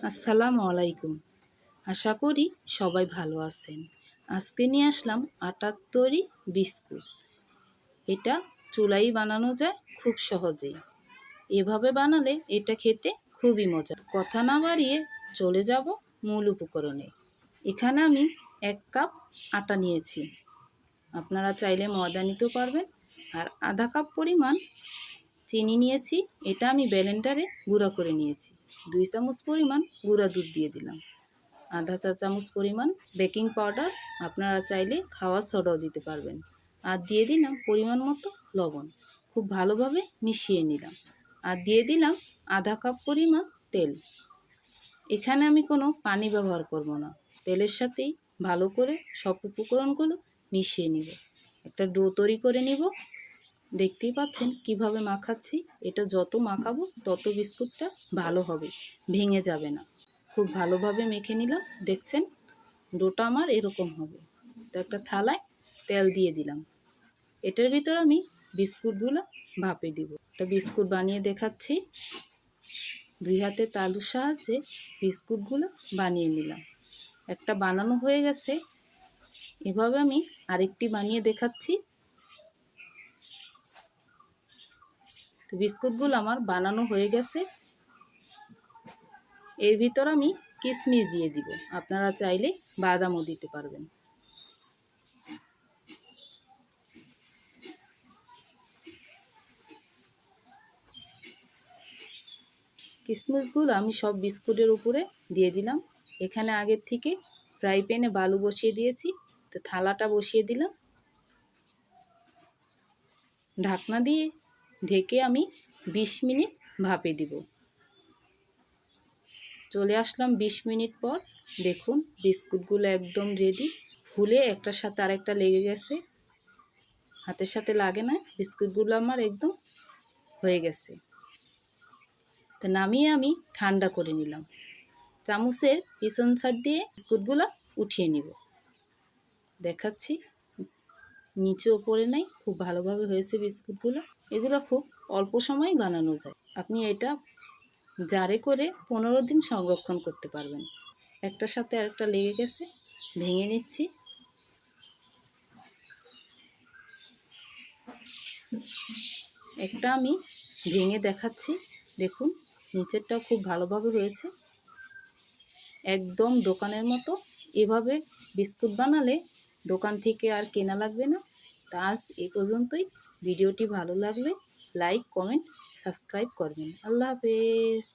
আসসালামু আলাইকুম। আশা করি সবাই ভালো আছেন। আজকে নিয়ে আসলাম আটার তৈরি বিস্কুট। এটা চুলাই বানানো যায় খুব সহজেই। এভাবে বানালে এটা খেতে খুবই মজা। কথা না বাড়িয়ে চলে যাব মূল উপকরণে। এখানে আমি 1 কাপ আটা নিয়েছি। আপনারা চাইলে ময়দা নিতেও পারবেন। আর আধা কাপ পরিমাণ চিনি নিয়েছি। এটা আমি ব্লেন্ডারে গুঁড়া করে নিয়েছি। 2 চামচ পরিমাণ গুঁড়া দুধ দিয়ে দিলাম। আধা চা চামচ পরিমাণ বেকিং পাউডার, আপনারা চাইলে খাওয়ার সোডাও দিতে পারবেন। আর দিয়ে দিলাম পরিমাণ মতো লবণ। খুব ভালোভাবে মিশিয়ে নিলাম। আর দিয়ে দিলাম আধা কাপ পরিমাণ তেল। এখানে আমি কোনো পানি ব্যবহার করব না। তেলের সাথেই ভালো করে সব উপকরণগুলো মিশিয়ে নিব। একটা ডো তৈরি করে নিব। দেখতেই পাচ্ছেন কিভাবে মাখাচ্ছি। এটা যত মাখাবো তত বিস্কুটটা ভালো হবে, ভেঙে যাবে না। খুব ভালোভাবে মেখে নিলাম। দেখছেন ডোটা আমার এরকম হবে। তো একটা থালায় তেল দিয়ে দিলাম। এটার ভিতর আমি বিস্কুটগুলো ভাপে দিব। একটা বিস্কুট বানিয়ে দেখাচ্ছি। 2 হাতে তালুর সাহায্যে বিস্কুটগুলো বানিয়ে নিলাম। একটা বানানো হয়ে গেছে। এভাবে আমি আরেকটি বানিয়ে দেখাচ্ছি। তো বিস্কুটগুলো আমার বানানো হয়ে গেছে। এর ভিতর আমি কিশমিশ দিয়ে দিব। আপনারা চাইলে বাদামও দিতে পারবেন। কিশমিশগুলো আমি সব বিস্কুটের উপরে দিয়ে দিলাম। এখানে আগের থেকে ফ্রাই প্যানে বালু বসিয়ে দিয়েছি। তো থালাটা বসিয়ে দিলাম। ঢাকনা দিয়ে ঢেকে আমি 20 মিনিট ভাপে দিব। চলে আসলাম 20 মিনিট পর। দেখুন বিস্কুটগুলো একদম রেডি। ফুলে একটার সাথে আরেকটা লেগে গেছে, হাতের সাথে লাগে না। বিস্কুটগুলো আমার একদম হয়ে গেছে। তো নামিয়ে আমি ঠান্ডা করে নিলাম। চামচের পিছন সাইড দিয়ে বিস্কুটগুলো উঠিয়ে নিব। দেখাচ্ছি, নিচে ওপরে নাই, খুব ভালোভাবে হয়েছে বিস্কুটগুলো। এগুলো খুব অল্প সময় বানানো যায়। আপনি এটা জারে করে 15 দিন সংরক্ষণ করতে পারবেন। একটার সাথে আরেকটা লেগে গেছে, ভেঙে নিচ্ছি। একটা আমি ভেঙে দেখাচ্ছি। দেখুন নিচেরটাও খুব ভালোভাবে হয়েছে, একদম দোকানের মতো। এভাবে বিস্কুট বানালে দোকান থেকে আর কেনা লাগবে না। তা আজ এই পর্যন্তই। ভিডিওটি ভালো লাগলে লাইক, কমেন্ট, সাবস্ক্রাইব করবেন। আল্লাহ হাফেজ।